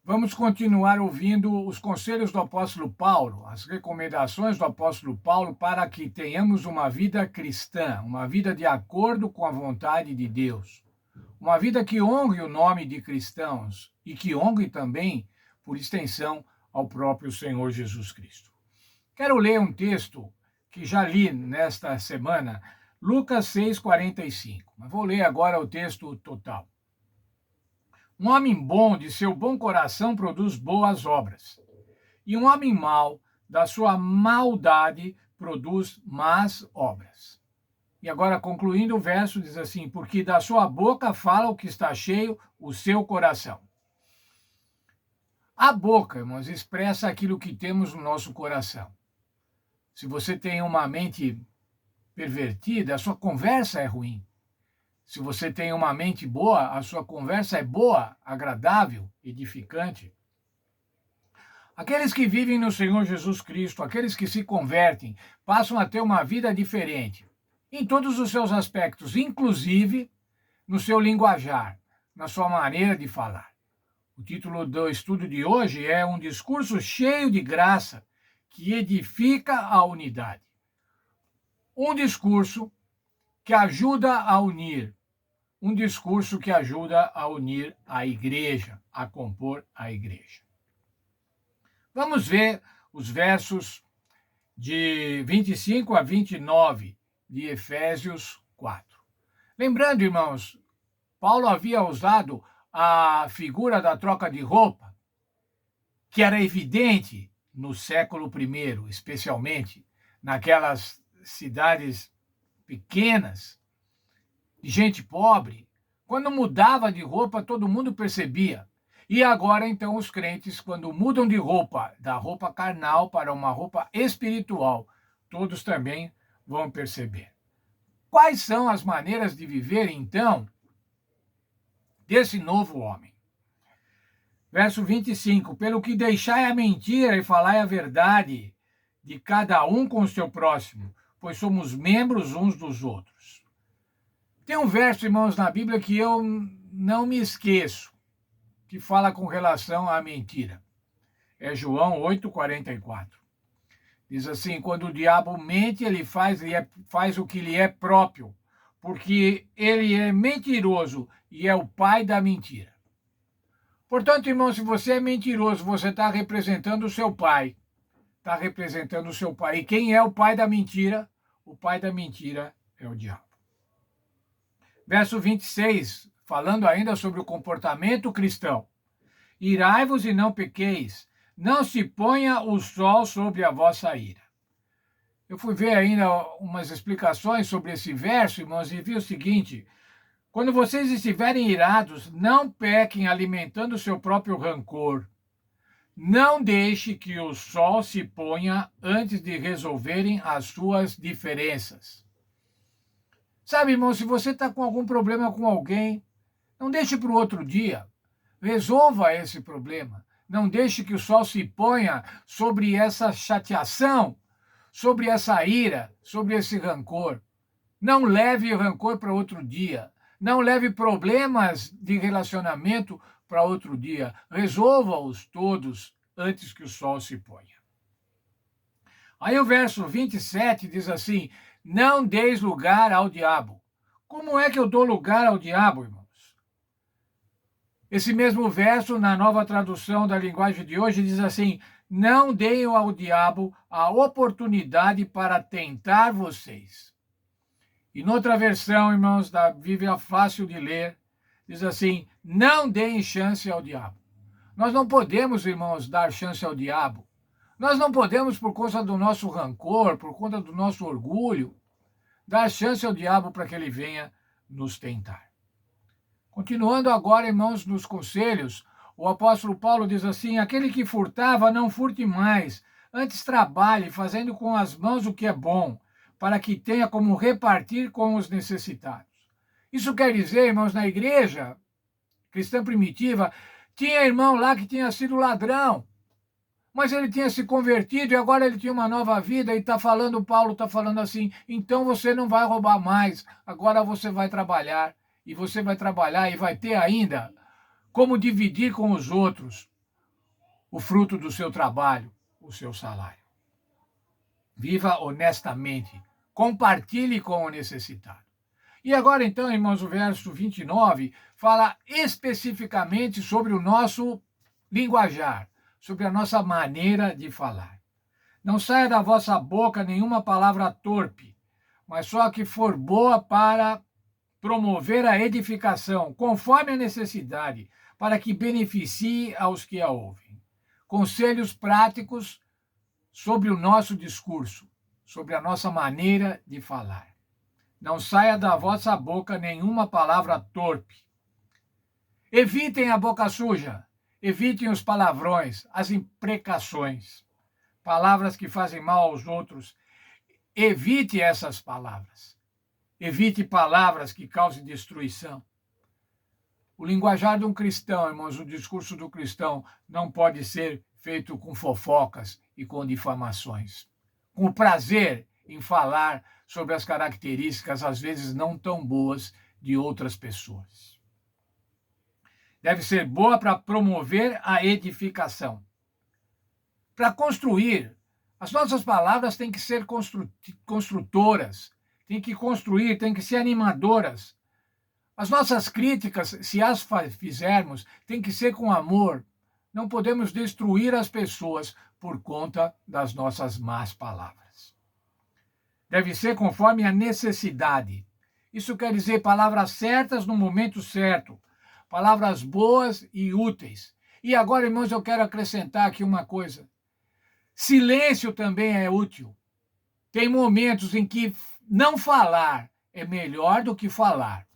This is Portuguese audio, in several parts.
Vamos continuar ouvindo os conselhos do apóstolo Paulo, as recomendações do apóstolo Paulo para que tenhamos uma vida cristã, uma vida de acordo com a vontade de Deus. Uma vida que honre o nome de cristãos e que honre também, por extensão, ao próprio Senhor Jesus Cristo. Quero ler um texto que já li nesta semana, Lucas 6:45. Mas vou ler agora o texto total. Um homem bom, de seu bom coração, produz boas obras. E um homem mau, da sua maldade, produz más obras. E agora, concluindo o verso, diz assim: porque da sua boca fala o que está cheio o seu coração. A boca, irmãos, expressa aquilo que temos no nosso coração. Se você tem uma mente pervertida, a sua conversa é ruim. Se você tem uma mente boa, a sua conversa é boa, agradável, edificante. Aqueles que vivem no Senhor Jesus Cristo, aqueles que se convertem, passam a ter uma vida diferente, em todos os seus aspectos, inclusive no seu linguajar, na sua maneira de falar. O título do estudo de hoje é Um Discurso Cheio de Graça, que edifica a unidade. Um discurso que ajuda a unir, um discurso que ajuda a unir a igreja, a compor a igreja. Vamos ver os versos de 25 a 29 de Efésios 4. Lembrando, irmãos, Paulo havia usado a figura da troca de roupa, que era evidente no século I, especialmente naquelas cidades pequenas, de gente pobre. Quando mudava de roupa, todo mundo percebia. E agora, então, os crentes, quando mudam de roupa, da roupa carnal para uma roupa espiritual, todos também vão perceber. Quais são as maneiras de viver, então, desse novo homem? Verso 25: pelo que deixai a mentira e falai a verdade de cada um com o seu próximo, pois somos membros uns dos outros. Tem um verso, irmãos, na Bíblia que eu não me esqueço, que fala com relação à mentira. É João 8:44. Diz assim: quando o diabo mente, ele faz o que lhe é próprio, porque ele é mentiroso e é o pai da mentira. Portanto, irmão, se você é mentiroso, você está representando o seu pai. Está representando o seu pai. E quem é o pai da mentira? O pai da mentira é o diabo. Verso 26, falando ainda sobre o comportamento cristão. Irai-vos e não pequeis, não se ponha o sol sobre a vossa ira. Eu fui ver ainda umas explicações sobre esse verso, irmãos, e vi o seguinte: quando vocês estiverem irados, não pequem alimentando o seu próprio rancor. Não deixe que o sol se ponha antes de resolverem as suas diferenças. Sabe, irmão, se você está com algum problema com alguém, não deixe para o outro dia. Resolva esse problema. Não deixe que o sol se ponha sobre essa chateação, sobre essa ira, sobre esse rancor. Não leve o rancor para outro dia. Não leve problemas de relacionamento para outro dia. Resolva-os todos antes que o sol se ponha. Aí o verso 27 diz assim: não deis lugar ao diabo. Como é que eu dou lugar ao diabo, irmãos? Esse mesmo verso, na nova tradução da linguagem de hoje, diz assim: não deem ao diabo a oportunidade para tentar vocês. E noutra versão, irmãos, da Bíblia fácil de ler, diz assim: não deem chance ao diabo. Nós não podemos, irmãos, dar chance ao diabo. Nós não podemos, por conta do nosso rancor, por conta do nosso orgulho, dar chance ao diabo para que ele venha nos tentar. Continuando agora, irmãos, nos conselhos, o apóstolo Paulo diz assim: aquele que furtava, não furte mais, antes trabalhe, fazendo com as mãos o que é bom, para que tenha como repartir com os necessitados. Isso quer dizer, irmãos, na igreja cristã primitiva, tinha irmão lá que tinha sido ladrão, mas ele tinha se convertido e agora ele tinha uma nova vida, e Paulo está falando assim: então você não vai roubar mais, agora você vai trabalhar, e você vai trabalhar e vai ter ainda como dividir com os outros o fruto do seu trabalho, o seu salário. Viva honestamente, compartilhe com o necessitado. E agora, então, irmãos, o verso 29 fala especificamente sobre o nosso linguajar, sobre a nossa maneira de falar. Não saia da vossa boca nenhuma palavra torpe, mas só a que for boa para promover a edificação, conforme a necessidade, para que beneficie aos que a ouvem. Conselhos práticos sobre o nosso discurso, sobre a nossa maneira de falar. Não saia da vossa boca nenhuma palavra torpe. Evitem a boca suja, evitem os palavrões, as imprecações, palavras que fazem mal aos outros. Evite essas palavras. Evite palavras que causem destruição. O linguajar de um cristão, irmãos, o discurso do cristão não pode ser feito com fofocas e com difamações. Com prazer em falar sobre as características, às vezes não tão boas, de outras pessoas. Deve ser boa para promover a edificação. Para construir, as nossas palavras têm que ser construtoras, têm que construir, têm que ser animadoras. As nossas críticas, se as fizermos, têm que ser com amor. Não podemos destruir as pessoas por conta das nossas más palavras. Deve ser conforme a necessidade. Isso quer dizer palavras certas no momento certo, palavras boas e úteis. E agora, irmãos, eu quero acrescentar aqui uma coisa. Silêncio também é útil. Tem momentos em que não falar é melhor do que falar.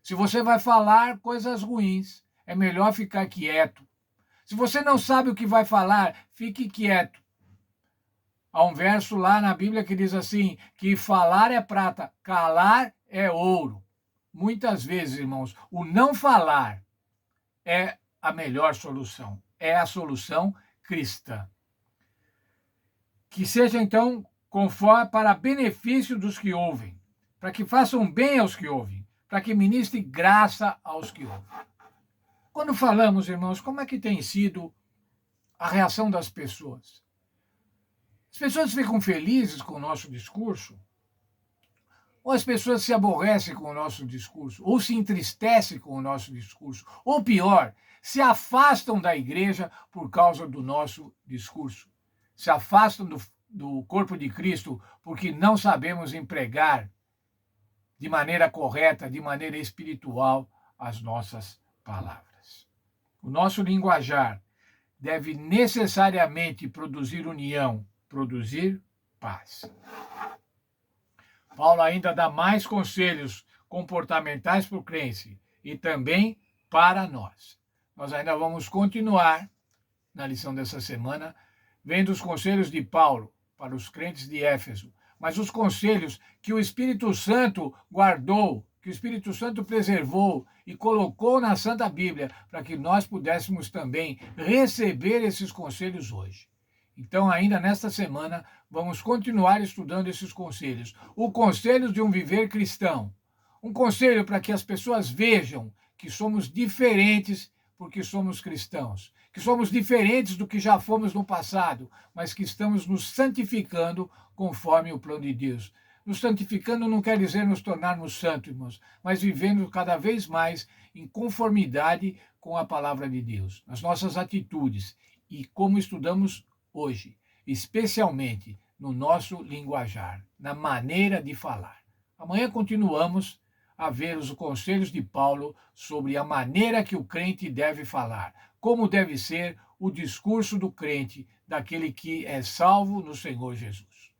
Se você vai falar coisas ruins, é melhor ficar quieto. Se você não sabe o que vai falar, fique quieto. Há um verso lá na Bíblia que diz assim, que falar é prata, calar é ouro. Muitas vezes, irmãos, o não falar é a melhor solução. É a solução cristã. Que seja, então, conforme para benefício dos que ouvem, para que façam bem aos que ouvem, para que ministre graça aos que ouvem. Quando falamos, irmãos, como é que tem sido a reação das pessoas? As pessoas ficam felizes com o nosso discurso? Ou as pessoas se aborrecem com o nosso discurso? Ou se entristecem com o nosso discurso? Ou pior, se afastam da igreja por causa do nosso discurso? Se afastam do corpo de Cristo porque não sabemos empregar de maneira correta, de maneira espiritual, as nossas palavras. O nosso linguajar deve necessariamente produzir união, produzir paz. Paulo ainda dá mais conselhos comportamentais para o crente e também para nós. Nós ainda vamos continuar, na lição dessa semana, vendo os conselhos de Paulo para os crentes de Éfeso, mas os conselhos que o Espírito Santo guardou, que o Espírito Santo preservou e colocou na Santa Bíblia para que nós pudéssemos também receber esses conselhos hoje. Então, ainda nesta semana, vamos continuar estudando esses conselhos. O conselho de um viver cristão. Um conselho para que as pessoas vejam que somos diferentes porque somos cristãos. Que somos diferentes do que já fomos no passado, mas que estamos nos santificando conforme o plano de Deus. Nos santificando não quer dizer nos tornarmos santos, irmãos, mas vivendo cada vez mais em conformidade com a palavra de Deus, nas nossas atitudes e como estudamos hoje, especialmente no nosso linguajar, na maneira de falar. Amanhã continuamos a ver os conselhos de Paulo sobre a maneira que o crente deve falar, como deve ser o discurso do crente, daquele que é salvo no Senhor Jesus.